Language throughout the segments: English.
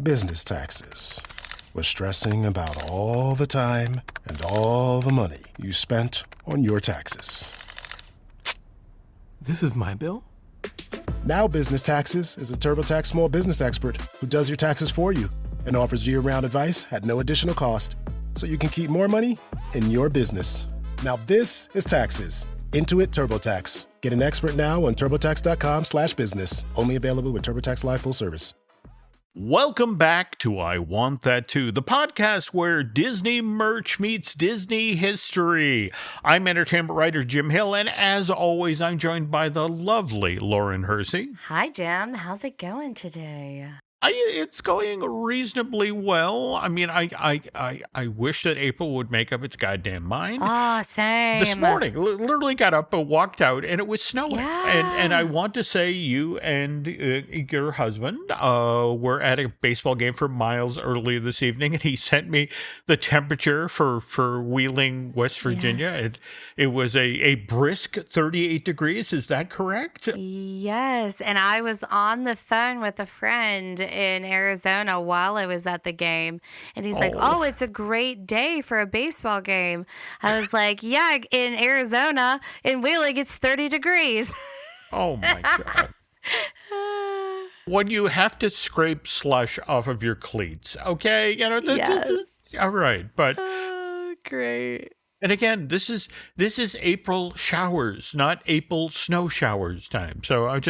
business taxes. Was stressing about all the time and all the money you spent on your taxes. This is my bill? Now Business Taxes is a TurboTax small business expert who does your taxes for you and offers year-round advice at no additional cost, so you can keep more money in your business. Now this is taxes. Intuit TurboTax. Get an expert now on turbotax.com/business. Only available with TurboTax Live Full Service. Welcome back to I Want That Too, the podcast where Disney merch meets Disney history. I'm entertainment writer Jim Hill, and as always, I'm joined by the lovely Lauren Hersey. Hi, Jim. How's it going today? It's going reasonably well. I mean, I wish that April would make up its goddamn mind. Oh, same. This morning, literally got up and walked out, and it was snowing. Yeah. And I want to say you and your husband were at a baseball game for Miles earlier this evening, and he sent me the temperature for Wheeling, West Virginia. Yes. It was a brisk 38 degrees. Is that correct? Yes. And I was on the phone with a friend in Arizona while I was at the game. And he's like, oh, it's a great day for a baseball game. I was like, yeah, in Arizona, in Wheeling, it's 30 degrees. Oh, my God. When you have to scrape slush off of your cleats, okay? You know, Yes. this is all right. But Oh, great. and again, this is April showers, not April snow showers time. So I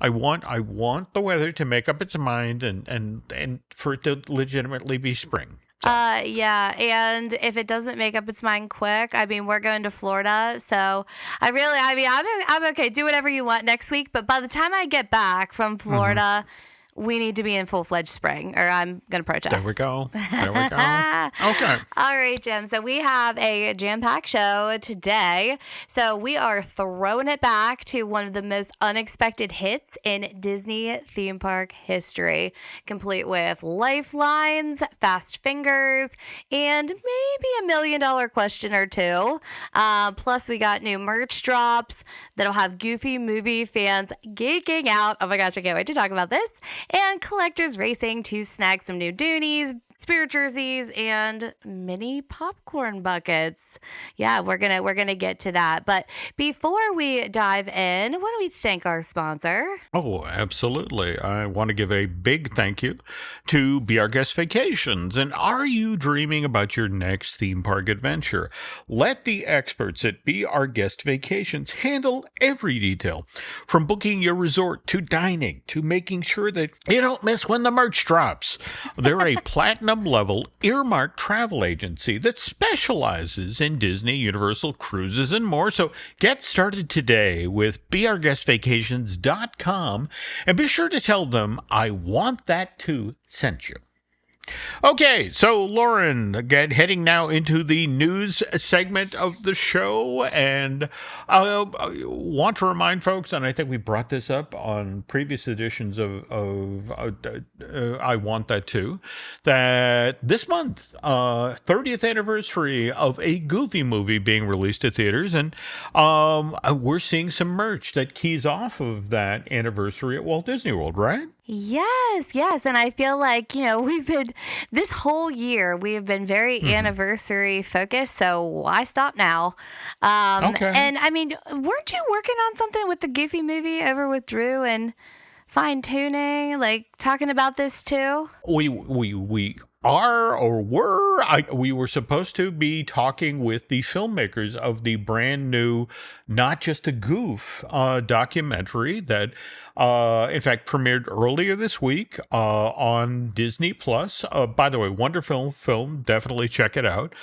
want the weather to make up its mind and for it to legitimately be spring. So. Yeah, and if it doesn't make up its mind quick, I mean, we're going to Florida, so I'm okay. Do whatever you want next week, but by the time I get back from Florida, we need to be in full-fledged spring, or I'm going to protest. There we go. Okay. All right, Jim. So we have a jam-packed show today. So we are throwing it back to one of the most unexpected hits in Disney theme park history, complete with lifelines, fast fingers, and maybe $1 million question or two. Plus, we got new merch drops that'll have Goofy movie fans geeking out. Oh my gosh, I can't wait to talk about this. And collectors racing to snag some new Doonies, spirit jerseys, and mini popcorn buckets. Yeah, we're gonna get to that. But before we dive in, why don't we thank our sponsor? Oh, absolutely. I want to give a big thank you to Be Our Guest Vacations. And are you dreaming about your next theme park adventure? Let the experts at Be Our Guest Vacations handle every detail, from booking your resort to dining to making sure that you don't miss when the merch drops. They're a Platinum-level Earmarked travel agency that specializes in Disney, Universal, cruises, and more. So get started today with beourguestvacations.com and be sure to tell them I Want That Too sent you. Okay, so Lauren, again, heading now into the news segment of the show, and I want to remind folks, and I think we brought this up on previous editions of I Want That Too, that this month, 30th anniversary of a Goofy movie being released at theaters, and we're seeing some merch that keys off of that anniversary at Walt Disney World, right? Yes. And I feel like, this whole year, we have been very anniversary focused. So why stop now? Okay. And I mean, weren't you working on something with the Goofy movie over with Drew and fine tuning, like talking about this too? We are or were. We were supposed to be talking with the filmmakers of the brand new Not Just a Goof documentary that in fact premiered earlier this week on Disney Plus. By the way, wonderful film, definitely check it out.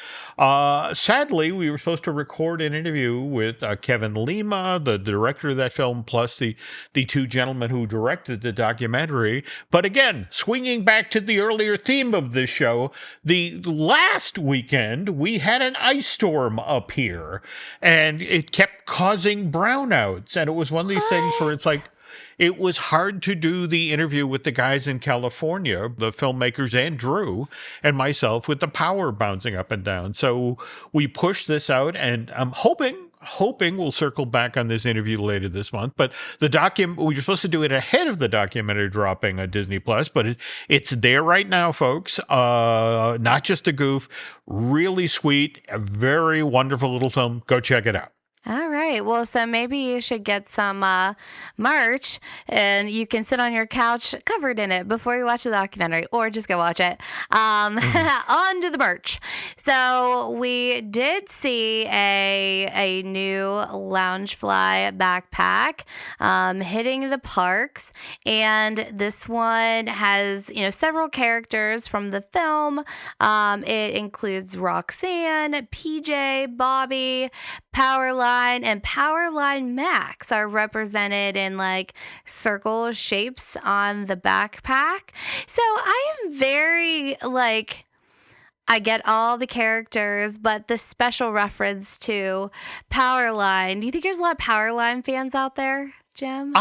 Sadly, we were supposed to record an interview with Kevin Lima, the director of that film, plus the two gentlemen who directed the documentary. But again, swinging back to the earlier theme of this show, the last weekend we had an ice storm up here, and it kept causing brownouts, and it was one of these things where it's like, it was hard to do the interview with the guys in California, the filmmakers and Drew and myself, with the power bouncing up and down. So we pushed this out, and I'm hoping hoping we'll circle back on this interview later this month. But we were supposed to do it ahead of the documentary dropping on Disney Plus, but it's there right now, folks. Not just a goof, really sweet, a very wonderful little film. Go check it out. All right. Well, so maybe you should get some merch and you can sit on your couch covered in it before you watch the documentary, or just go watch it. On to the merch. So we did see a new Loungefly backpack hitting the parks. And this one has, several characters from the film. It includes Roxanne, PJ, Bobby, Powerline, and Powerline Max are represented in like circle shapes on the backpack. So I am very I get all the characters, but the special reference to Powerline. Do you think there's a lot of Powerline fans out there, Jim?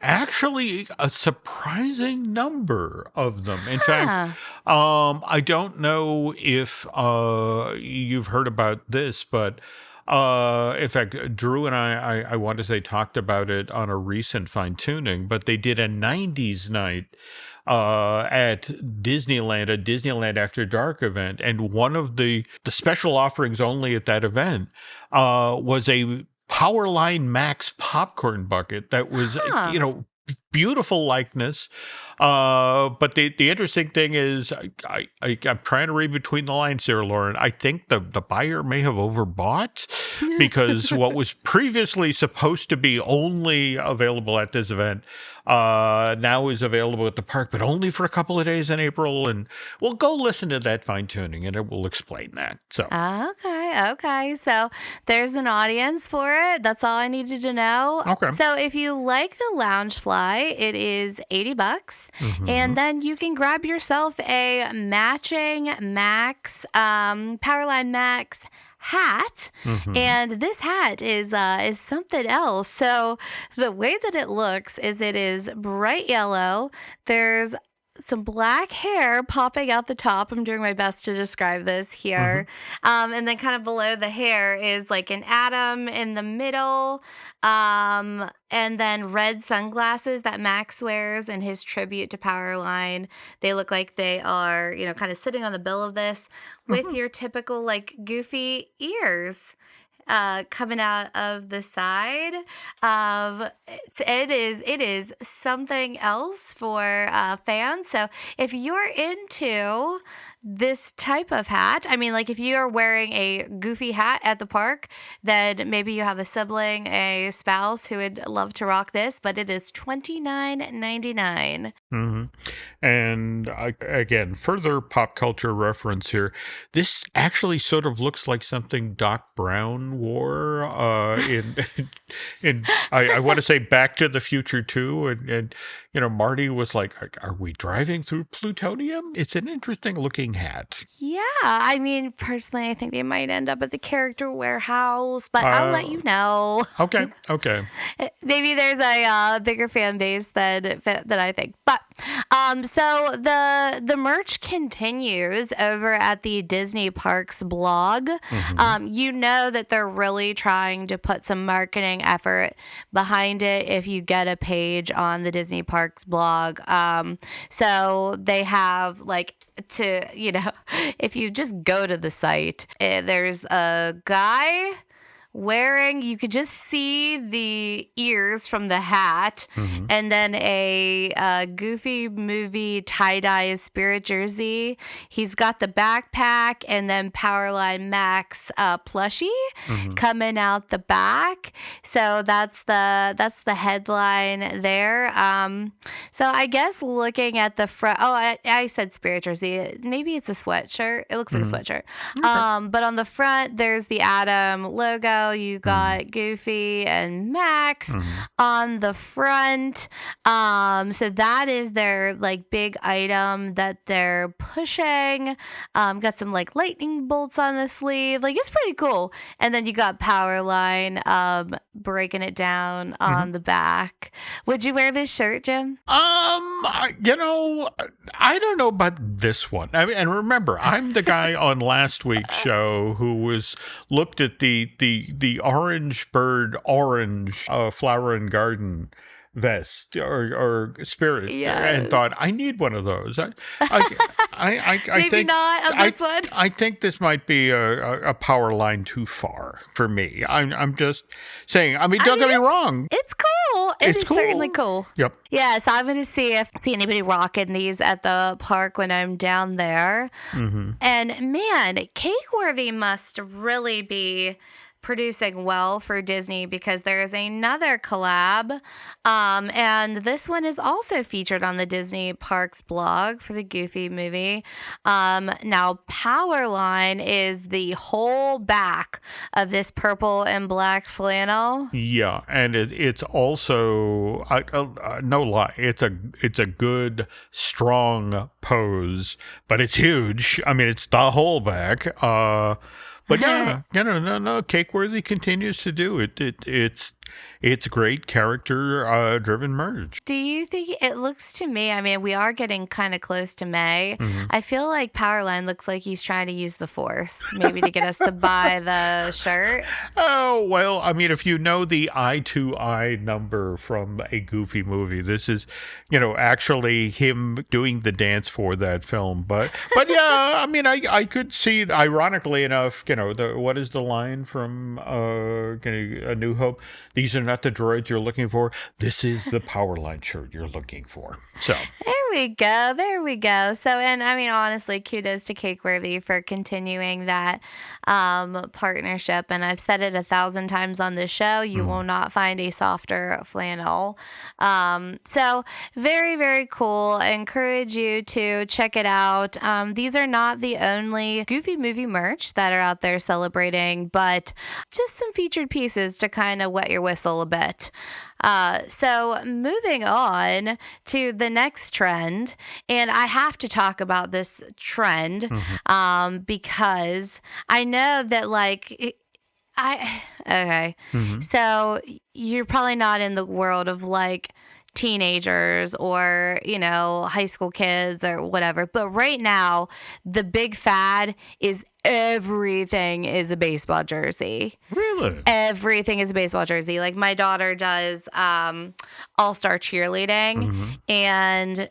Actually, a surprising number of them. In fact, I don't know if you've heard about this, but in fact, Drew and I want to say, talked about it on a recent fine-tuning, but they did a 90s night at Disneyland, a Disneyland After Dark event. And one of the special offerings only at that event was a Powerline Max popcorn bucket that was, beautiful likeness. But the interesting thing is, I'm trying to read between the lines here, Lauren. I think the buyer may have overbought, because what was previously supposed to be only available at this event now is available at the park, but only for a couple of days in April. And we'll go listen to that fine tuning and it will explain that. So Okay. So there's an audience for it. That's all I needed to know. Okay. So if you like the Loungefly, it is $80. Mm-hmm. And then you can grab yourself a matching Max, Powerline Max hat. Mm-hmm. And this hat is something else. So the way that it looks is it is bright yellow. There's some black hair popping out the top. I'm doing my best to describe this here. Mm-hmm. And then kind of below the hair is like an atom in the middle. And then red sunglasses that Max wears in his tribute to Powerline. They look like they are, kind of sitting on the bill of this with your typical like goofy ears coming out of the side. It is something else for fans. So if you're into this type of hat, I mean, like if you are wearing a goofy hat at the park, then maybe you have a sibling, a spouse who would love to rock this, but it is $29.99. Mm-hmm. And again, further pop culture reference here. This actually sort of looks like something Doc Brown wore in I want to say Back to the Future 2. And Marty was like, are we driving through plutonium? It's an interesting looking hat. Yeah, I mean, personally, I think they might end up at the character warehouse, but I'll let you know. Okay. Maybe there's a bigger fan base than I think. But so the merch continues over at the Disney Parks blog. Mm-hmm. You know that they're really trying to put some marketing effort behind it if you get a page on the Disney Parks blog. So they have if you just go to the site, there's a guy you could just see the ears from the hat, mm-hmm. and then a Goofy movie tie-dye Spirit jersey. He's got the backpack and then Powerline Max plushie mm-hmm. coming out the back. So that's the headline there. So I guess looking at the front, I said Spirit jersey. Maybe it's a sweatshirt. It looks mm-hmm. like a sweatshirt. Okay. But on the front, there's the Atom logo. You got mm-hmm. Goofy and Max mm-hmm. on the front. So that is their like big item that they're pushing. Got some like lightning bolts on the sleeve. Like it's pretty cool. And then you got Powerline breaking it down on mm-hmm. the back. Would you wear this shirt, Jim? I don't know about this one. I mean, and remember, I'm the guy on last week's show who looked at the the orange bird, orange flower and garden vest or spirit, and Yes. thought, I need one of those. I Maybe think not on this one. I think this might be a power line too far for me. I'm just saying. I mean, don't get me wrong. It's cool. It's It is certainly cool. cool. Yep. Yeah, so I'm going to see anybody rocking these at the park when I'm down there. Mm-hmm. And man, Cakeworthy must really be producing well for Disney because there is another collab. And this one is also featured on the Disney Parks blog for the Goofy movie. Now, Powerline is the whole back of this purple and black flannel. Yeah, and it's also no lie, it's a good strong pose, but it's huge. I mean, it's the whole back. But yeah, no. Cakeworthy continues to do it. It's great character driven merge. Do you think it looks to me? I mean, we are getting kind of close to May. Mm-hmm. I feel like Powerline looks like he's trying to use the Force, maybe to get us to buy the shirt. Oh, well, I mean, if you know the eye to eye number from a Goofy movie, this is, actually him doing the dance for that film. But yeah, I mean, I could see, ironically enough, what is the line from A New Hope? These are not the droids you're looking for. This is the Powerline shirt you're looking for. So There we go. So, and I mean, honestly, kudos to Cakeworthy for continuing that partnership. And I've said it 1,000 times on the show, you will not find a softer flannel. So very, very cool. I encourage you to check it out. These are not the only Goofy movie merch that are out there celebrating, but just some featured pieces to kind of wet your whistle a bit. So moving on to the next trend, and I have to talk about this trend because I know that so you're probably not in the world of teenagers or high school kids or whatever, but right now the big fad is everything is a baseball jersey. Really? Everything is a baseball jersey. Like my daughter does all-star cheerleading, and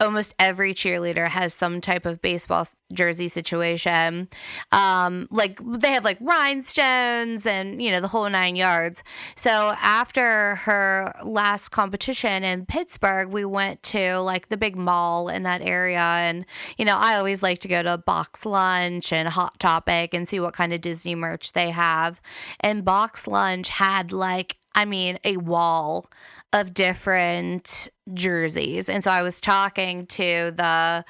almost every cheerleader has some type of baseball jersey situation. They have rhinestones and, the whole 9 yards. So after her last competition in Pittsburgh, we went to the big mall in that area. And, I always like to go to Box Lunch and Hot Topic and see what kind of Disney merch they have. And Box Lunch had a wall of different jerseys. And so I was talking to the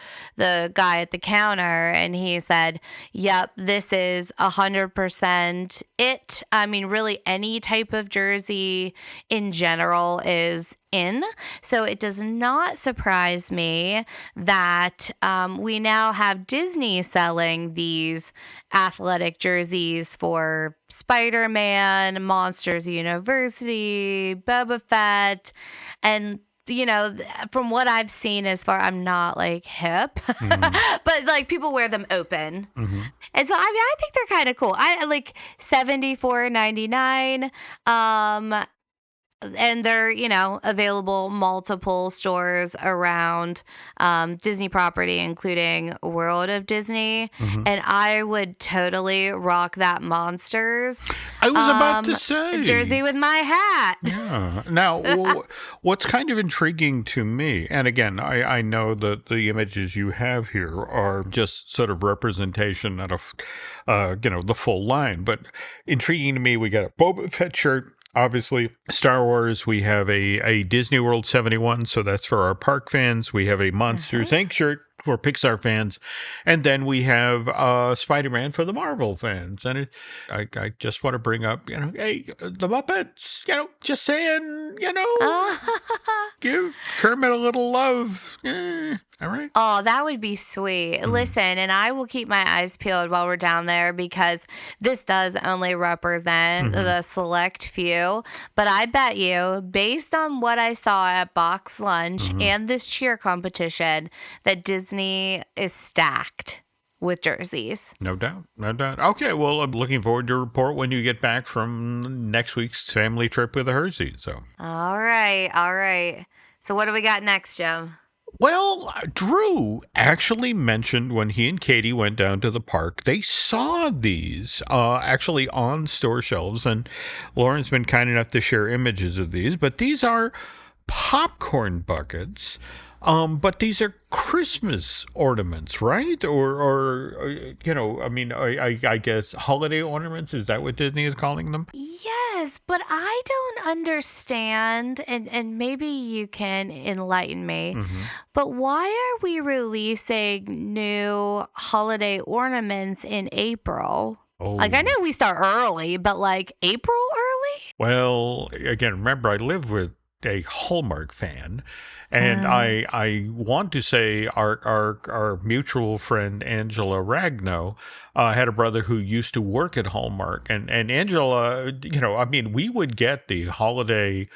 guy at the counter, and he said, yep, this is 100% it. I mean, really any type of jersey in general is in. So it does not surprise me that we now have Disney selling these athletic jerseys for Spider-Man, Monsters University, Boba Fett, and from what I've seen I'm not hip, but people wear them open. And so I think they're kind of cool. I like $74.99. And they're, available multiple stores around Disney property, including World of Disney. And I would totally rock that Monsters. I was about to say jersey with my hat. Yeah. Now, what's kind of intriguing to me, and again, I know that the images you have here are just sort of representation of, the full line, but intriguing to me, we got a Boba Fett shirt. Obviously, Star Wars, we have a Disney World 71, so that's for our park fans. We have a Monsters Inc. shirt for Pixar fans. And then we have Spider-Man for the Marvel fans. And I just want to bring up, hey, the Muppets, just saying, give Kermit a little love. All right. Oh, that would be sweet. Listen, and I will keep my eyes peeled while we're down there because this does only represent the select few. But I bet you, based on what I saw at Box Lunch and this cheer competition, that Disney is stacked with jerseys. No doubt. No doubt. Okay, well, I'm looking forward to your report when you get back from next week's family trip with the Hersey. So. All right. So what do we got next, Joe? Well, Drew actually mentioned when he and Katie went down to the park, they saw these actually on store shelves, and Lauren's been kind enough to share images of these, but these are popcorn buckets. But these are Christmas ornaments, right? Or I guess holiday ornaments. Is that what Disney is calling them? Yes, but I don't understand, and maybe you can enlighten me, but why are we releasing new holiday ornaments in April? Oh. Like, I know we start early, but like April early? Well, again, remember, I live with a Hallmark fan. And I want to say our mutual friend Angela Ragno had a brother who used to work at Hallmark, and Angela, we would get the holiday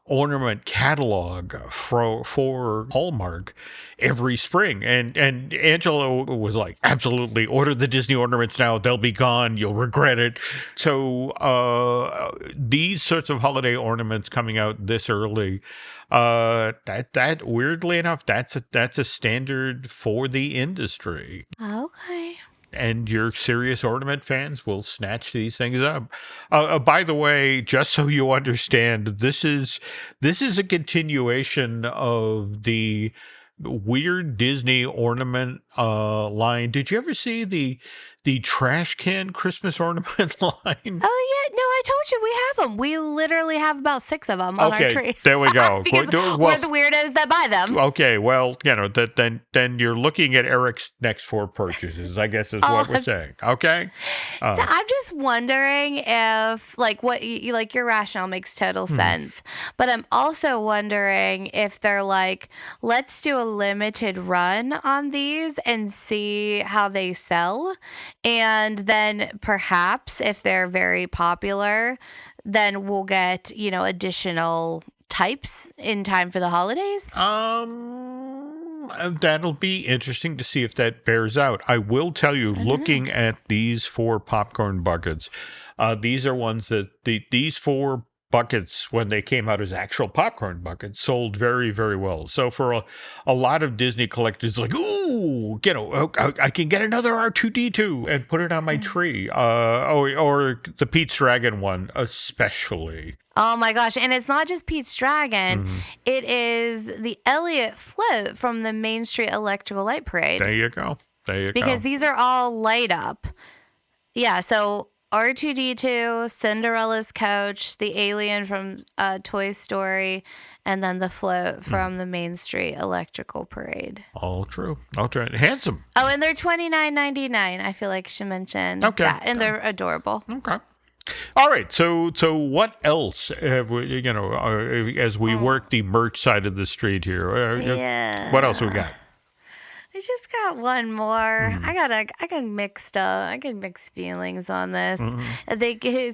ornament catalog for Hallmark every spring, and Angela was like, absolutely, order the Disney ornaments now, they'll be gone, you'll regret it. So these sorts of holiday ornaments coming out this early, that weirdly enough, that's a standard for the industry. Okay. And your serious ornament fans will snatch these things up. By the way, just so you understand, this is a continuation of the weird Disney ornament line. Did you ever see the trash can Christmas ornament line? Oh, yeah. No, I told you we have them. We literally have about 6 of them on our tree. There we go. Because we're the weirdos that buy them. Okay, well, then you're looking at Eric's next 4 purchases, I guess is what we're saying. Okay? So I'm just wondering if, like, what like your rationale makes total sense. But I'm also wondering if they're like, let's do a limited run on these and see how they sell. And then perhaps if they're very popular, then we'll get, additional types in time for the holidays. That'll be interesting to see if that bears out. I will tell you, looking at these 4 popcorn buckets, these are ones that these 4 buckets, when they came out as actual popcorn buckets, sold very, very well. So for a lot of Disney collectors, like, ooh, I can get another R2-D2 and put it on my tree. Or the Pete's Dragon one, especially. Oh my gosh. And it's not just Pete's Dragon. It is the Elliott float from the Main Street Electrical Light Parade. There you go. Because these are all light up. Yeah, so R2-D2, Cinderella's coach, the alien from Toy Story, and then the float from the Main Street Electrical Parade. All true. Handsome. Oh, and they're $29.99. I feel like she mentioned. Okay. Yeah, and they're adorable. Okay. All right. So what else have we, as we work the merch side of the street here? Yeah. What else we got? I just got one more. I got mixed up. I got mixed feelings on this.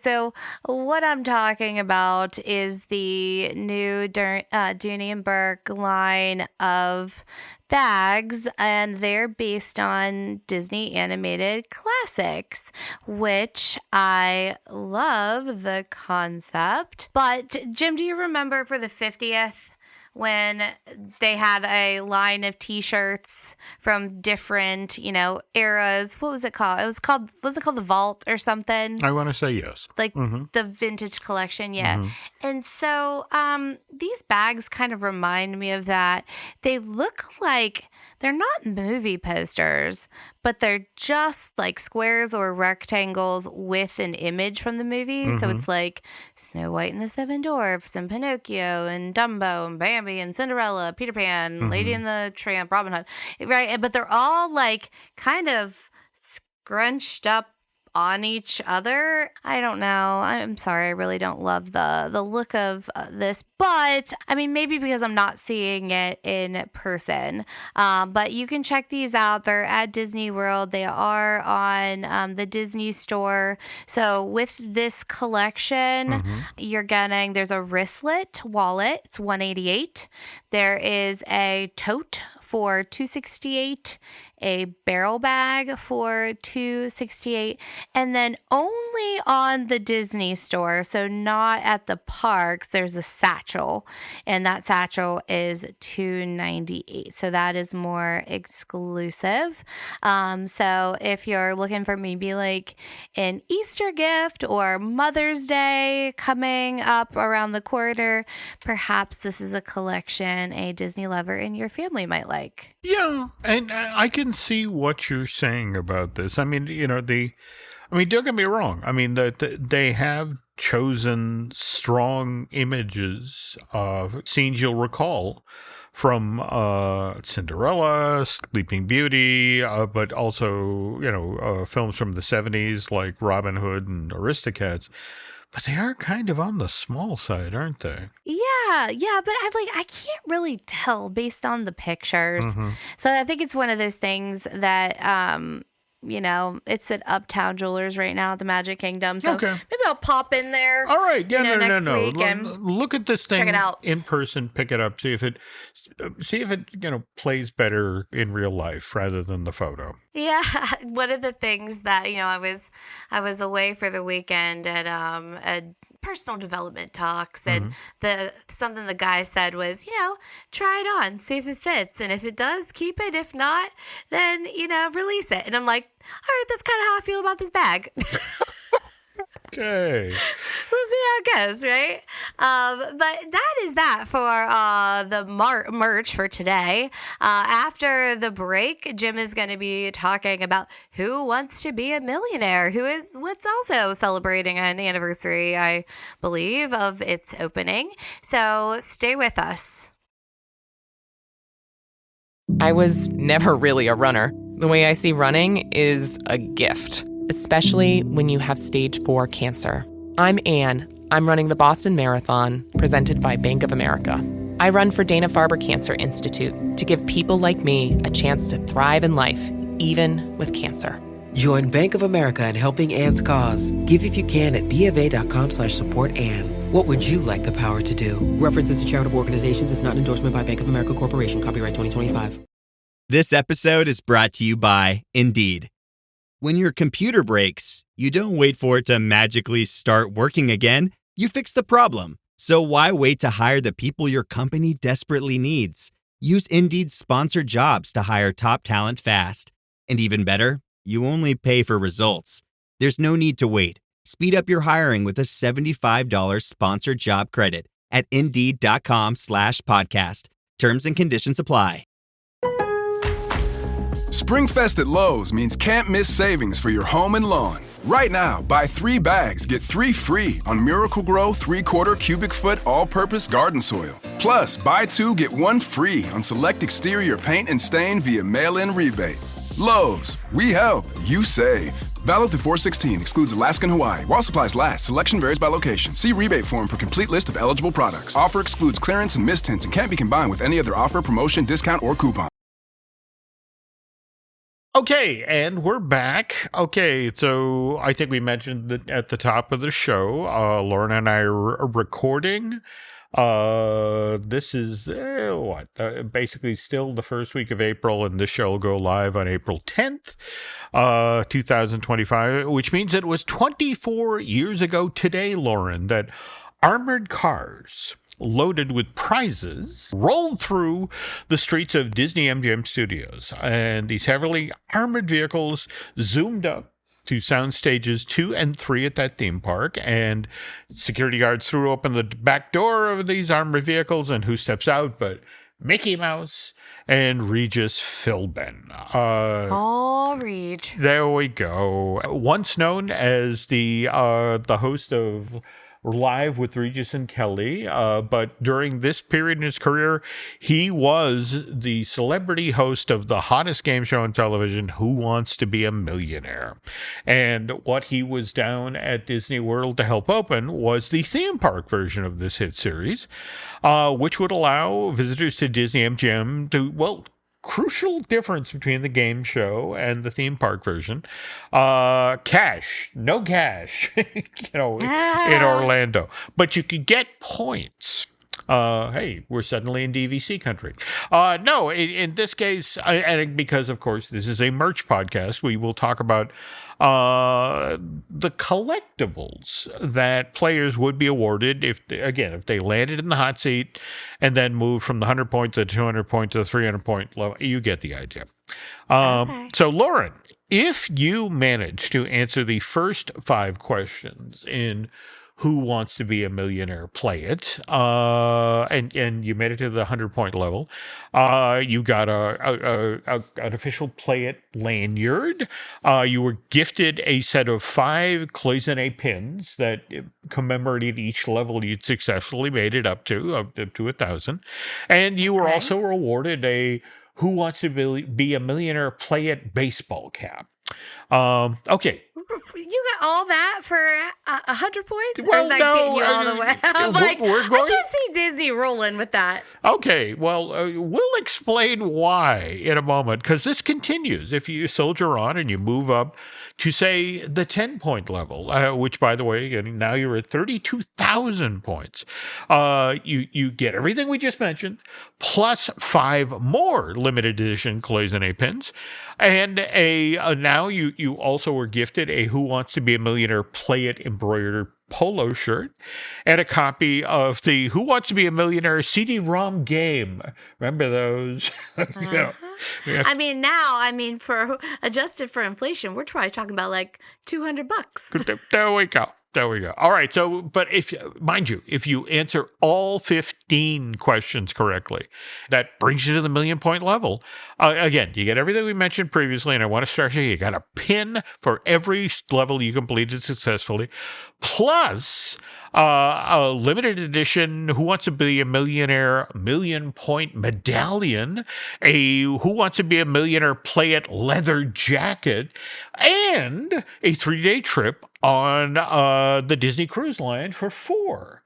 So what I'm talking about is the new Dooney Bourke line of bags, and they're based on Disney animated classics, which I love the concept. But Jim, do you remember for the 50th? When they had a line of T-shirts from different, eras. What was it called? Was it called the Vault or something? I want to say yes. Like the vintage collection, yeah. And so these bags kind of remind me of that. They look like they're not movie posters, but they're just like squares or rectangles with an image from the movie. So it's like Snow White and the Seven Dwarfs and Pinocchio and Dumbo and Bambi and Cinderella, Peter Pan, Lady and the Tramp, Robin Hood, right? But they're all like kind of scrunched up on each other. I don't know. I'm sorry. I really don't love the look of this, but I mean, maybe because I'm not seeing it in person. But you can check these out. They're at Disney World. They are on the Disney Store. So with this collection, you're getting, there's a wristlet wallet. It's $188. There is a tote for $268, a barrel bag for $268, and then only on the Disney store, so not at the parks, there's a satchel, and that satchel is $298. So that is more exclusive. So if you're looking for maybe like an Easter gift or Mother's Day coming up around the corner, perhaps this is a collection a Disney lover in your family might like. Yeah, and I can see what you're saying about this. I mean, don't get me wrong. I mean, they have chosen strong images of scenes you'll recall from Cinderella, Sleeping Beauty, but also, films from the 70s like Robin Hood and Aristocats. But they are kind of on the small side, aren't they? Yeah, but I can't really tell based on the pictures. Mm-hmm. So I think it's one of those things that it's at Uptown Jewelers right now at the Magic Kingdom. So Okay. maybe I'll pop in there. All right. Yeah, next no. week and Look at this thing check it out. in person, pick it up, see if it plays better in real life rather than the photo. Yeah, one of the things that I was away for the weekend at personal development talks, and something the guy said was, try it on, see if it fits, and if it does, keep it. If not, then release it. And I'm like, all right, that's kind of how I feel about this bag. Okay. We'll see how it goes, right? But that is that for the merch for today. After the break, Jim is going to be talking about Who Wants to Be a Millionaire, what's also celebrating an anniversary, I believe, of its opening. So stay with us. I was never really a runner. The way I see running is a gift, especially when you have stage 4 cancer. I'm Anne. I'm running the Boston Marathon, presented by Bank of America. I run for Dana-Farber Cancer Institute to give people like me a chance to thrive in life, even with cancer. Join Bank of America in helping Anne's cause. Give if you can at BofA.com/supportAnne. What would you like the power to do? References to charitable organizations is not an endorsement by Bank of America Corporation. Copyright 2025. This episode is brought to you by Indeed. When your computer breaks, you don't wait for it to magically start working again. You fix the problem. So why wait to hire the people your company desperately needs? Use Indeed's sponsored jobs to hire top talent fast. And even better, you only pay for results. There's no need to wait. Speed up your hiring with a $75 sponsored job credit at Indeed.com/podcast. Terms and conditions apply. Springfest at Lowe's means can't miss savings for your home and lawn. Right now, buy 3 bags, get 3 free on Miracle-Gro 3/4 cubic foot all-purpose garden soil. Plus, buy 2, get 1 free on select exterior paint and stain via mail-in rebate. Lowe's, we help, you save. Valid through 4/16, excludes Alaska and Hawaii. While supplies last, selection varies by location. See rebate form for complete list of eligible products. Offer excludes clearance and mist tints and can't be combined with any other offer, promotion, discount, or coupon. Okay, and we're back. Okay, so I think we mentioned that at the top of the show, Lauren and I are recording. This is basically still the first week of April, and this show will go live on April 10th, 2025, which means it was 24 years ago today, Lauren, that armored cars loaded with prizes rolled through the streets of Disney MGM Studios. And these heavily armored vehicles zoomed up to sound stages 2 and 3 at that theme park. And security guards threw open the back door of these armored vehicles. And who steps out but Mickey Mouse and Regis Philbin. Reg. There we go. Once known as the host of Live with Regis and Kelly, but during this period in his career, he was the celebrity host of the hottest game show on television, Who Wants to Be a Millionaire? And what he was down at Disney World to help open was the theme park version of this hit series, which would allow visitors to Disney MGM to, crucial difference between the game show and the theme park version. No cash, in Orlando, but you could get points Hey, we're suddenly in DVC country. No, in this case, and because, of course, this is a merch podcast, we will talk about the collectibles that players would be awarded if they landed in the hot seat and then moved from the 100 point to the 200 point to the 300 point level. You get the idea. Okay. So, Lauren, if you manage to answer the first 5 questions in Who Wants to Be a Millionaire, Play It, and you made it to the 100 point level, you got an official Play It lanyard. You were gifted a set of 5 cloisonne pins that commemorated each level you'd successfully made it up to 1,000, and you were also awarded a Who Wants to Be a Millionaire, Play It baseball cap. Okay. You got all that for 100 points? Well, or is that no, getting you all the way? I'm like, we're going... I can see Disney rolling with that. Okay, well, we'll explain why in a moment, because this continues. If you soldier on and you move up to, say, the 10-point level, which, by the way, now you're at 32,000 points, you get everything we just mentioned, plus 5 more limited edition cloisonne pins, and now you also were gifted a Who Wants to Be a Millionaire Play It embroidered polo shirt and a copy of the Who Wants to Be a Millionaire CD-ROM game. Remember those? Yeah. I mean, for adjusted for inflation, we're probably talking about like $200. There we go. There we go. All right. So, but if you answer all 15 questions correctly, that brings you to the 1,000,000 level. Again, you get everything we mentioned previously, and I want to start here. You got a pin for every level you completed successfully, plus a limited edition Who Wants to Be a Millionaire 1,000,000-point medallion, a Who Wants to Be a Millionaire Play It leather jacket, and a 3-day trip on the Disney Cruise Line for 4.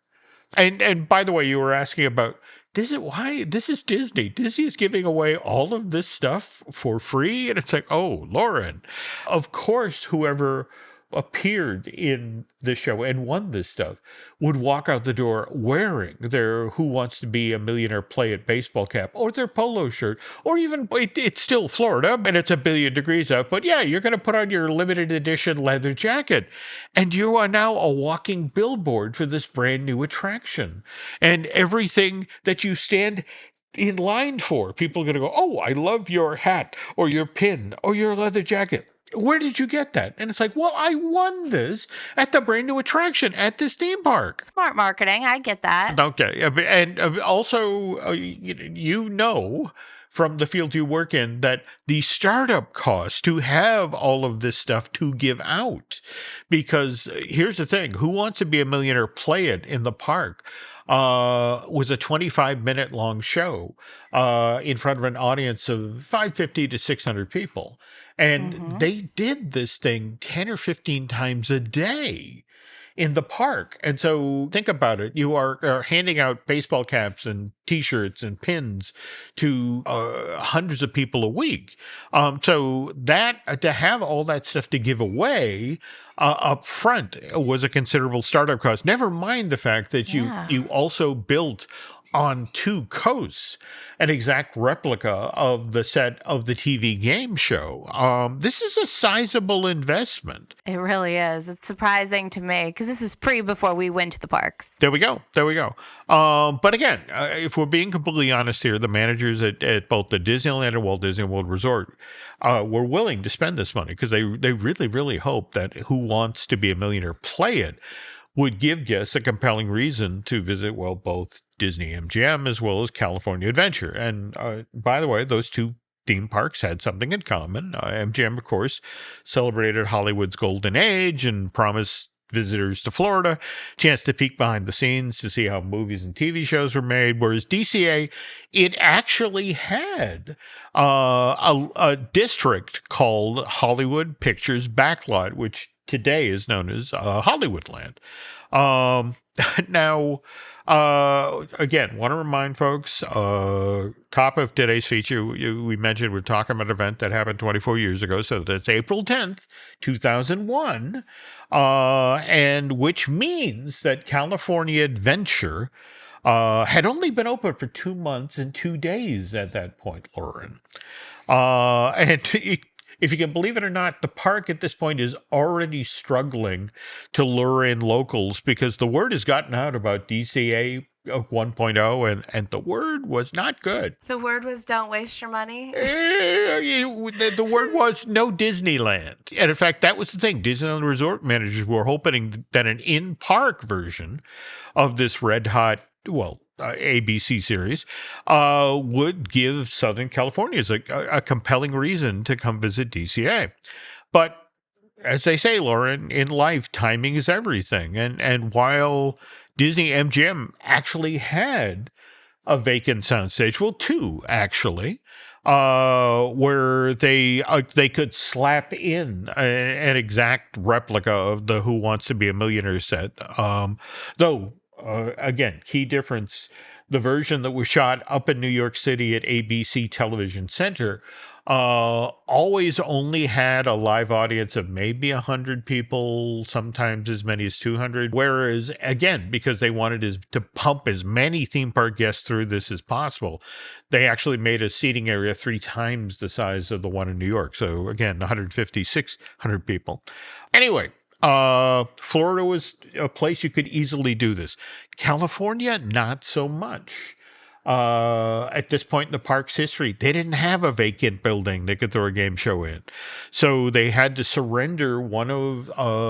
And by the way, you were asking about why this is Disney. Disney is giving away all of this stuff for free, and it's like, oh, Lauren, of course, whoever appeared in the show and won this stuff would walk out the door wearing their Who Wants to Be a Millionaire Play It baseball cap or their polo shirt, or even it's still Florida and it's 1,000,000,000 degrees out, but yeah, you're going to put on your limited edition leather jacket, and you are now a walking billboard for this brand new attraction, and everything that you stand in line for, people are going to go, oh, I love your hat or your pin or your leather jacket. Where did you get that? And it's like, well, I won this at the brand new attraction at this theme park. Smart marketing. I get that. Okay. And also, from the field you work in that the startup cost to have all of this stuff to give out. Because here's the thing. Who Wants to Be a Millionaire Play It in the park was a 25-minute long show in front of an audience of 550 to 600 people. And they did this thing 10 or 15 times a day in the park. And so think about it. You are handing out baseball caps and T-shirts and pins to hundreds of people a week. So that to have all that stuff to give away up front was a considerable startup cost. Never mind the fact that you also built on 2 coasts an exact replica of the set of the TV game show. This is a sizable investment. It really is. It's surprising to me because this is before we went to the parks. There we go. But again, if we're being completely honest here, the managers at both the Disneyland and Walt Disney World Resort were willing to spend this money because they really, really hope that Who Wants to Be a Millionaire Play It would give guests a compelling reason to visit, well, both Disney MGM as well as California Adventure. And by the way, those 2 theme parks had something in common. MGM, of course, celebrated Hollywood's golden age and promised visitors to Florida a chance to peek behind the scenes to see how movies and TV shows were made, whereas DCA, it actually had a district called Hollywood Pictures Backlot, which today is known as Hollywoodland. Now, again, want to remind folks, top of today's feature, we mentioned we're talking about an event that happened 24 years ago, so that's April 10th, 2001, and which means that California Adventure had only been open for 2 months and 2 days at that point, Lauren. If you can believe it or not, the park at this point is already struggling to lure in locals because the word has gotten out about DCA 1.0, and the word was not good. The word was don't waste your money. The word was no Disneyland. And in fact, that was the thing. Disneyland resort managers were hoping that an in-park version of this red hot, ABC series would give Southern Californians a compelling reason to come visit DCA. But as they say, Lauren, in life, timing is everything. And while Disney MGM actually had a vacant soundstage, well, 2 actually, where they could slap in an exact replica of the Who Wants to Be a Millionaire set. Though, again, key difference, the version that was shot up in New York City at ABC Television Center always only had a live audience of maybe 100 people, sometimes as many as 200. Whereas, again, because they wanted to pump as many theme park guests through this as possible, they actually made a seating area 3 times the size of the one in New York. So, again, 150, 600 people. Anyway, Florida was a place you could easily do this. California, not so much. At this point in the park's history, they didn't have a vacant building they could throw a game show in. So they had to surrender one of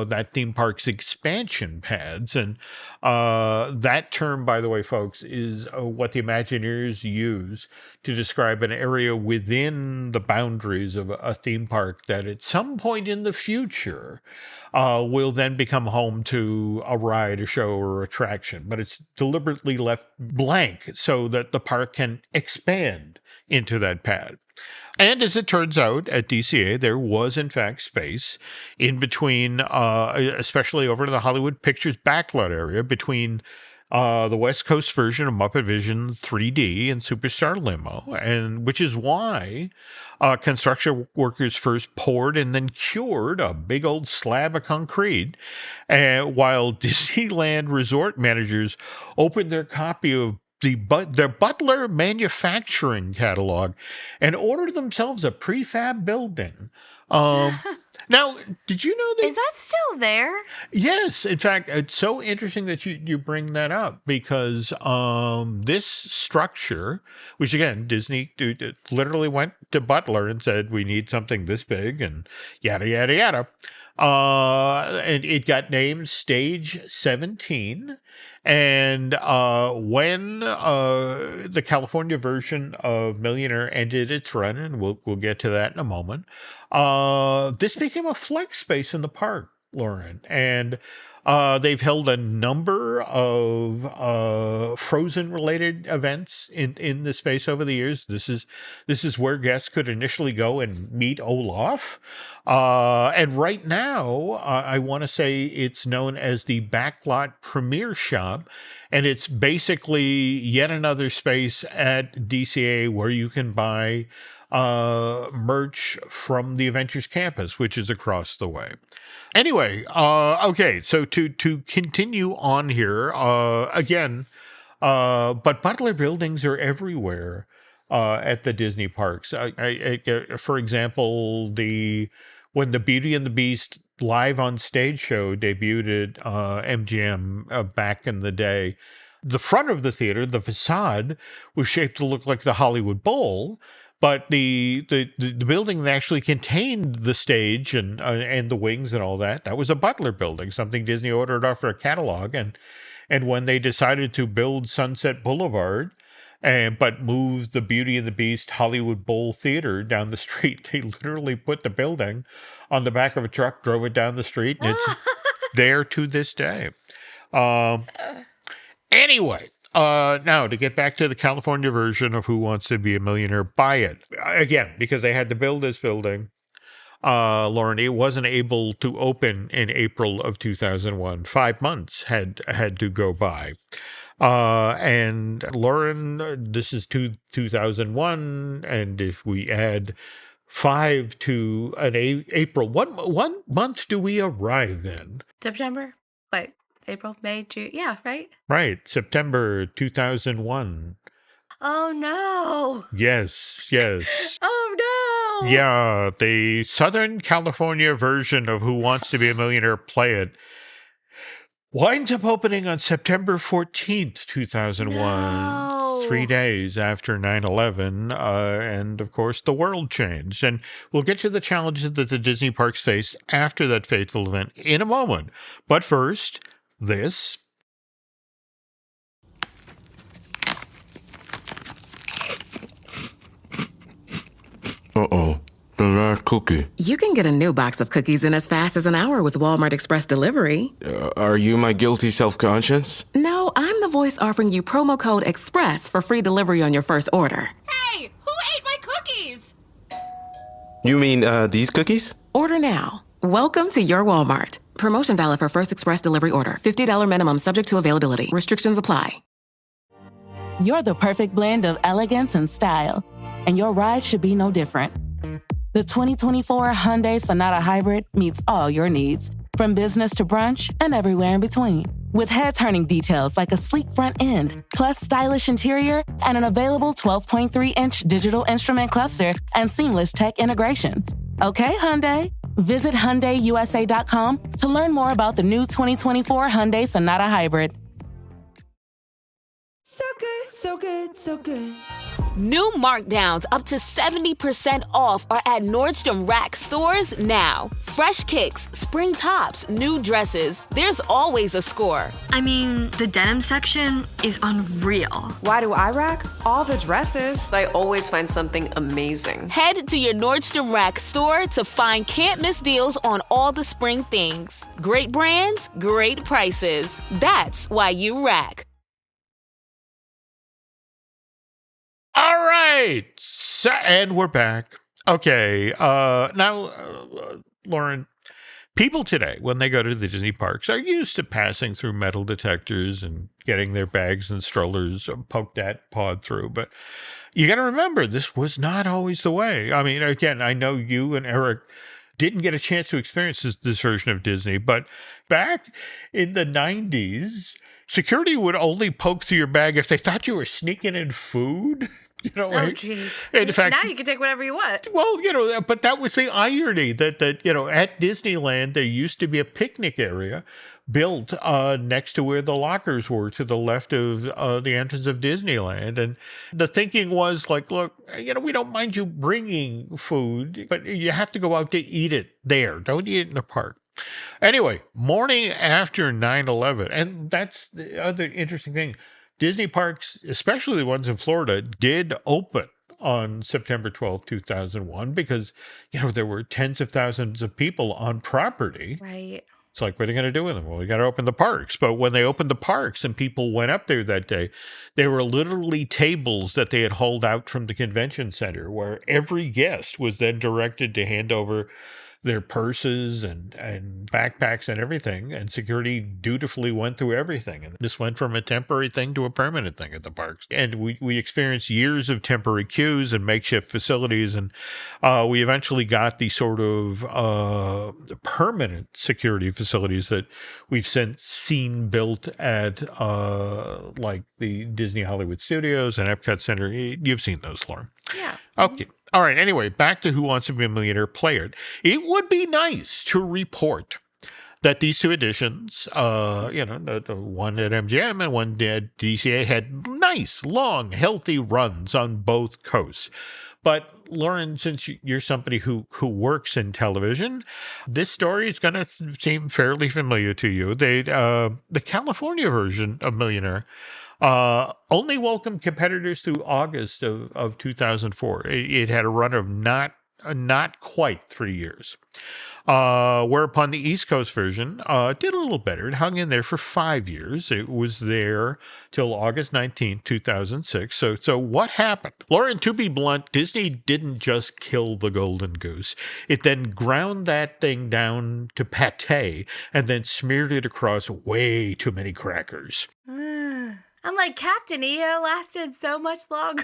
that theme park's expansion pads. And that term, by the way, folks, is what the Imagineers use to describe an area within the boundaries of a theme park that at some point in the future will then become home to a ride, a show, or attraction. But it's deliberately left blank so that the park can expand into that pad. And as it turns out, at DCA, there was, in fact, space in between, especially over to the Hollywood Pictures backlot area, between the West Coast version of Muppet Vision 3D and Superstar Limo, and which is why construction workers first poured and then cured a big old slab of concrete, while Disneyland resort managers opened their copy of their Butler manufacturing catalog and ordered themselves a prefab building. Now, did you know that? Is that still there? Yes. In fact, it's so interesting that you bring that up because this structure, which again, Disney literally went to Butler and said, we need something this big and yada, yada, yada. And it got named Stage 17. And when the California version of Millionaire ended its run, and we'll get to that in a moment, this became a flex space in the park, Lauren. And they've held a number of Frozen-related events in the space over the years. This is where guests could initially go and meet Olaf. And right now, I want to say it's known as the Backlot Premiere Shop. And it's basically yet another space at DCA where you can buy merch from the Adventures campus, which is across the way. Anyway, okay, so to continue on here, again, but Butler buildings are everywhere at the Disney parks. For example, when the Beauty and the Beast live on stage show debuted at MGM back in the day, the front of the theater, the facade, was shaped to look like the Hollywood Bowl. But the building that actually contained the stage and the wings and all that was a Butler building, something Disney ordered off their catalog. And when they decided to build Sunset Boulevard, but move the Beauty and the Beast Hollywood Bowl Theater down the street, they literally put the building on the back of a truck, drove it down the street, and it's there to this day. Anyway. Now, to get back to the California version of Who Wants to Be a Millionaire, buy it. Again, because they had to build this building, Lauren, it wasn't able to open in April of 2001. 5 months had to go by. And Lauren, this is 2001, and if we add 5 to an April, what month do we arrive in? September? Wait. April, May, June. Yeah, right? Right. September 2001. Oh, no. Yes, yes. Oh, no. Yeah, the Southern California version of Who Wants to Be a Millionaire Play It winds up opening on September 14th, 2001, No. 3 days after 9/11. And of course, the world changed. And we'll get to the challenges that the Disney parks faced after that fateful event in a moment. But first, this. Uh-oh. The last cookie. You can get a new box of cookies in as fast as an hour with Walmart Express Delivery. Are you my guilty self-conscience? No, I'm the voice offering you promo code EXPRESS for free delivery on your first order. Hey, who ate my cookies? You mean, these cookies? Order now. Welcome to your Walmart. Promotion valid for first express delivery order. $50 minimum subject to availability. Restrictions apply. You're the perfect blend of elegance and style, and your ride should be no different. The 2024 Hyundai Sonata Hybrid meets all your needs, from business to brunch and everywhere in between. With head-turning details like a sleek front end, plus stylish interior, and an available 12.3-inch digital instrument cluster and seamless tech integration. Okay, Hyundai. Visit HyundaiUSA.com to learn more about the new 2024 Hyundai Sonata Hybrid. So good, so good, so good. New markdowns up to 70% off are at Nordstrom Rack stores now. Fresh kicks, spring tops, new dresses. There's always a score. I mean, the denim section is unreal. Why do I rack? All the dresses. I always find something amazing. Head to your Nordstrom Rack store to find can't-miss deals on all the spring things. Great brands, great prices. That's why you rack. All right. So, and we're back. Okay. Now, Lauren, people today, when they go to the Disney parks, are used to passing through metal detectors and getting their bags and strollers poked at, pawed through. But you got to remember, this was not always the way. I mean, again, I know you and Eric didn't get a chance to experience this version of Disney, but back in the 90s, security would only poke through your bag if they thought you were sneaking in food. You know, oh, jeez. In fact, now you can take whatever you want. Well, you know, but that was the irony that you know, at Disneyland, there used to be a picnic area built next to where the lockers were to the left of the entrance of Disneyland. And the thinking was like, look, you know, we don't mind you bringing food, but you have to go out to eat it there. Don't eat it in the park. Anyway, morning after 9/11, and that's the other interesting thing. Disney parks, especially the ones in Florida, did open on September 12th, 2001, because, you know, there were tens of thousands of people on property. Right. It's like, what are they going to do with them? Well, we got to open the parks. But when they opened the parks and people went up there that day, there were literally tables that they had hauled out from the convention center where every guest was then directed to hand over their purses and backpacks and everything, and security dutifully went through everything. And this went from a temporary thing to a permanent thing at the parks. And we experienced years of temporary queues and makeshift facilities, and we eventually got the sort of permanent security facilities that we've since seen built at like the Disney Hollywood Studios and Epcot Center. You've seen those, Lauren. Yeah. Okay. All right. Anyway, back to Who Wants to Be a Millionaire Play It. It would be nice to report that these two editions, you know, the one at MGM and one at DCA, had nice, long, healthy runs on both coasts. But Lauren, since you're somebody who works in television, this story is going to seem fairly familiar to you. The California version of Millionaire only welcomed competitors through August of 2004. It had a run of not quite 3 years. Whereupon the East Coast version did a little better. It hung in there for 5 years. It was there till August 19th, 2006. So what happened? Lauren, to be blunt, Disney didn't just kill the golden goose. It then ground that thing down to pate and then smeared it across way too many crackers. I'm like, Captain EO lasted so much longer.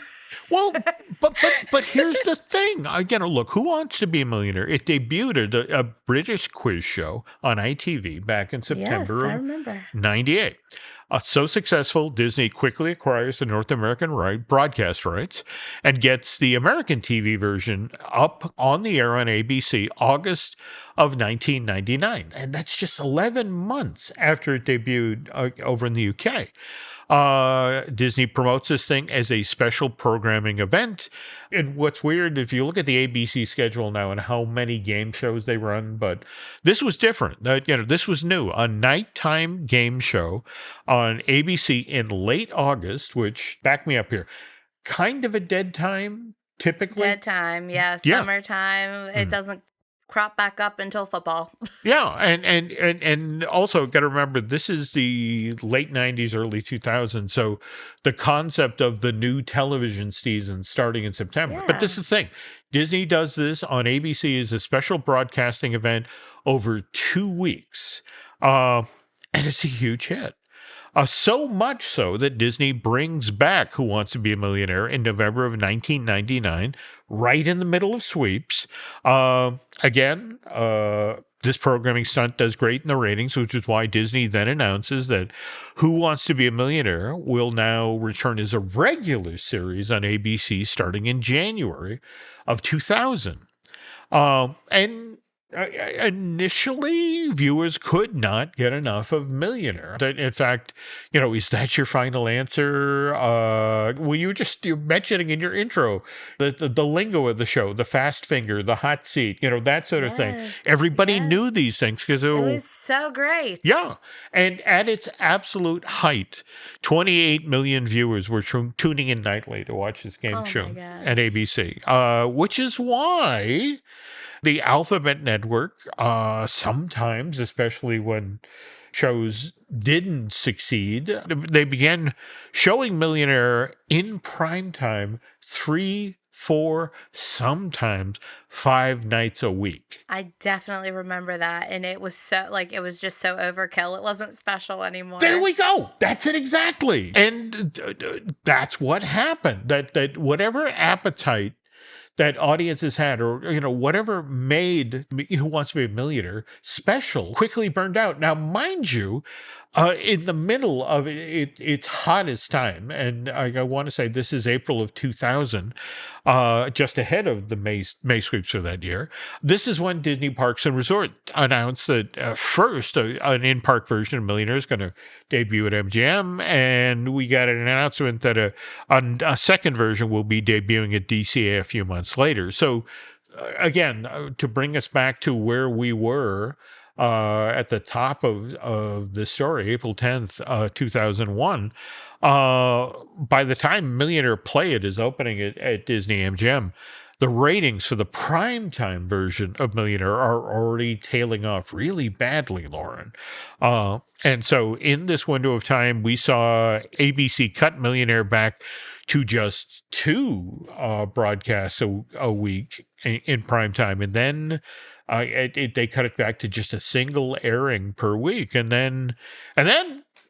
Well, but here's the thing. Again, look, Who Wants to Be a Millionaire? It debuted at a British quiz show on ITV back in September I of remember. 98. So successful, Disney quickly acquires the North American broadcast rights and gets the American TV version up on the air on ABC August of 1999. And that's just 11 months after it debuted over in the UK. Disney promotes this thing as a special programming event. And what's weird, if you look at the ABC schedule now and how many game shows they run, but this was different. This was new. A nighttime game show on ABC in late August, which, back me up here, kind of a dead time, typically. Dead time, yeah. Summertime. It doesn't crop back up until football. Yeah, and also got to remember, this is the late 90s, early 2000s, so the concept of the new television season starting in September. Yeah. But this is the thing. Disney does this on ABC as a special broadcasting event over 2 weeks, and it's a huge hit. So much so that Disney brings back Who Wants to Be a Millionaire in November of 1999, right in the middle of sweeps. Again, this programming stunt does great in the ratings, which is why Disney then announces that Who Wants to Be a Millionaire will now return as a regular series on ABC starting in January of 2000. And initially, viewers could not get enough of Millionaire. In fact, is that your final answer? Well, you're mentioning in your intro the lingo of the show, the fast finger, the hot seat, that sort of thing. Everybody knew these things because it was so great. Yeah. And at its absolute height, 28 million viewers were tuning in nightly to watch this game show at ABC, which is why the Alphabet Network, sometimes, especially when shows didn't succeed, they began showing Millionaire in primetime 3, 4, sometimes 5 nights a week. I definitely remember that. And it was it was just so overkill. It wasn't special anymore. There we go. That's it exactly. And that's what happened. That whatever appetite that audiences had, or whatever made Who Wants to Be a Millionaire special, quickly burned out. Now, mind you, in the middle of its hottest time, and I want to say this is April of 2000, just ahead of the May sweeps for that year. This is when Disney Parks and Resort announced that first an in-park version of Millionaire is going to debut at MGM, and we got an announcement that a second version will be debuting at DCA a few months later. So again, to bring us back to where we were at the top of the story, April 10th, 2001, by the time Millionaire Play It is opening at Disney MGM, the ratings for the primetime version of Millionaire are already tailing off really badly, Lauren. And so in this window of time, we saw ABC cut Millionaire back to just 2 broadcasts a week in primetime. And then they cut it back to just a single airing per week. And then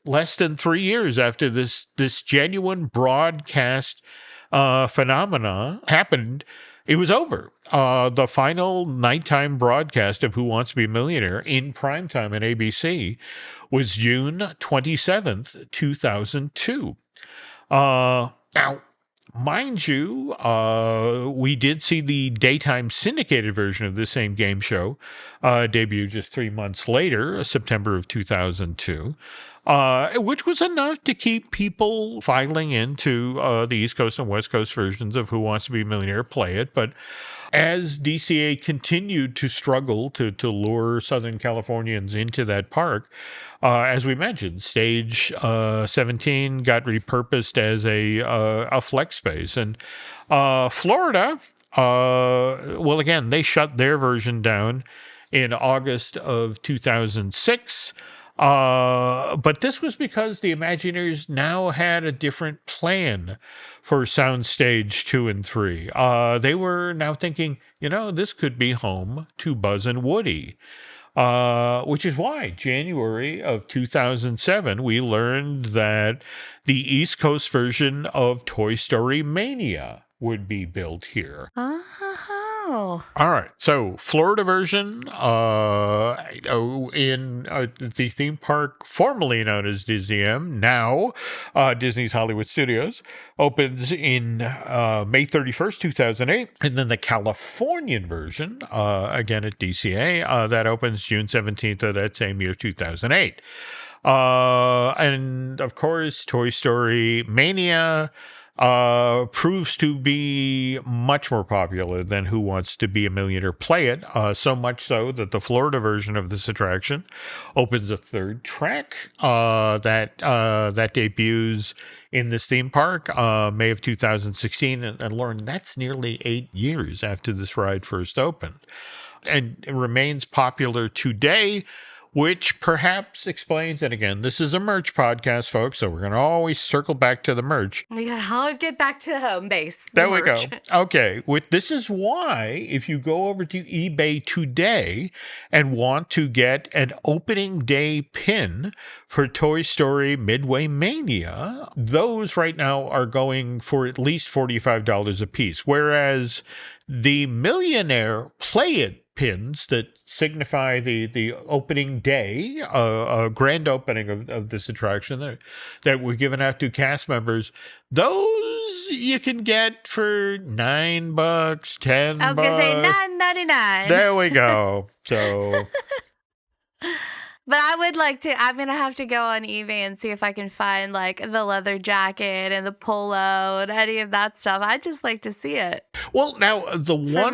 less than 3 years after this genuine broadcast phenomena happened, it was over. The final nighttime broadcast of Who Wants to Be a Millionaire in primetime on ABC was June 27th, 2002. Now, mind you, we did see the daytime syndicated version of the same game show debut just 3 months later, September of 2002. Which was enough to keep people filing into the East Coast and West Coast versions of Who Wants to Be a Millionaire Play It. But as DCA continued to struggle to lure Southern Californians into that park, as we mentioned, Stage 17 got repurposed as a flex space. And Florida, well, again, they shut their version down in August of 2006. But this was because the Imagineers now had a different plan for Soundstage 2 and 3. They were now thinking, this could be home to Buzz and Woody. Which is why January of 2007, we learned that the East Coast version of Toy Story Mania would be built here. Oh. All right. So Florida version in the theme park formerly known as Disneyland, now Disney's Hollywood Studios, opens in May 31st, 2008. And then the Californian version, again at DCA, that opens June 17th of that same year, 2008. And of course, Toy Story Mania proves to be much more popular than Who Wants to Be a Millionaire Play It, so much so that the Florida version of this attraction opens a third track that debuts in this theme park May of 2016. And Lauren, that's nearly 8 years after this ride first opened. And it remains popular today, which perhaps explains, and again, this is a merch podcast, folks, so we're going to always circle back to the merch. We got to always get back to home base. There we go. Okay. This is why, if you go over to eBay today and want to get an opening day pin for Toy Story Midway Mania, those right now are going for at least $45 a piece, whereas the Millionaire Play It pins that signify the opening day, grand opening of this attraction that were given out to cast members, those you can get for $9, $10. I was going to say $9.99. There we go. So... But I would like to, I'm going to have to go on eBay and see if I can find like the leather jacket and the polo and any of that stuff. I'd just like to see it. Well, now the one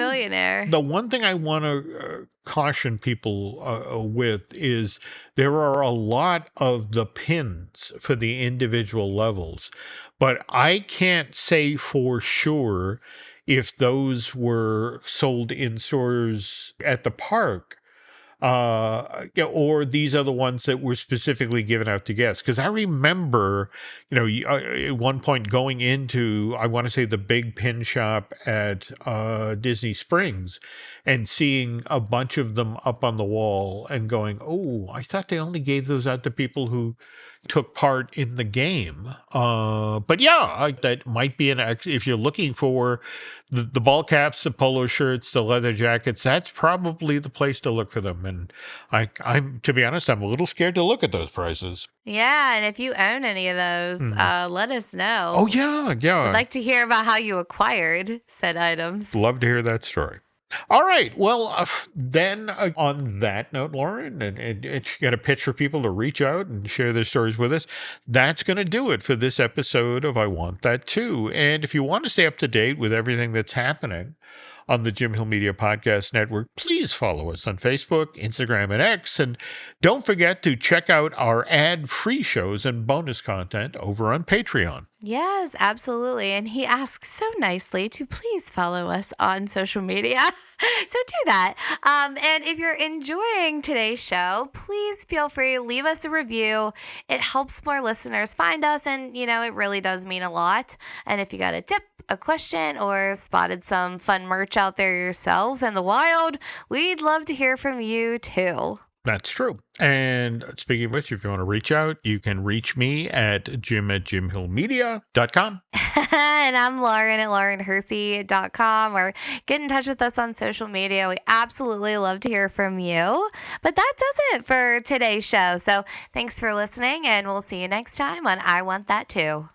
thing I want to caution people with is there are a lot of the pins for the individual levels, but I can't say for sure if those were sold in stores at the park. Or these are the ones that were specifically given out to guests. Because I remember, at one point going into, I want to say, the big pin shop at Disney Springs and seeing a bunch of them up on the wall and going, oh, I thought they only gave those out to people who took part in the game. But yeah, that might be if you're looking for the ball caps, the polo shirts, the leather jackets, that's probably the place to look for them. And I'm to be honest, I'm a little scared to look at those prices. Yeah, and if you own any of those, let us know. Oh, yeah. I'd like to hear about how you acquired said items. Love to hear that story. All right. Well, then on that note, Lauren, and you got a pitch for people to reach out and share their stories with us. That's going to do it for this episode of I Want That Too. And if you want to stay up to date with everything that's happening on the Jim Hill Media Podcast Network, please follow us on Facebook, Instagram, and X. And don't forget to check out our ad-free shows and bonus content over on Patreon. Yes, absolutely. And he asks so nicely to please follow us on social media. So do that. And if you're enjoying today's show, please feel free to leave us a review. It helps more listeners find us. And, it really does mean a lot. And if you got a tip, a question, or spotted some fun merch out there yourself in the wild, we'd love to hear from you too. That's true. And speaking of which, if you want to reach out, you can reach me at jim@jimhillmedia.com. And I'm Lauren at laurenhersey.com, or get in touch with us on social media. We absolutely love to hear from you. But that does it for today's show. So thanks for listening, and we'll see you next time on I Want That Too.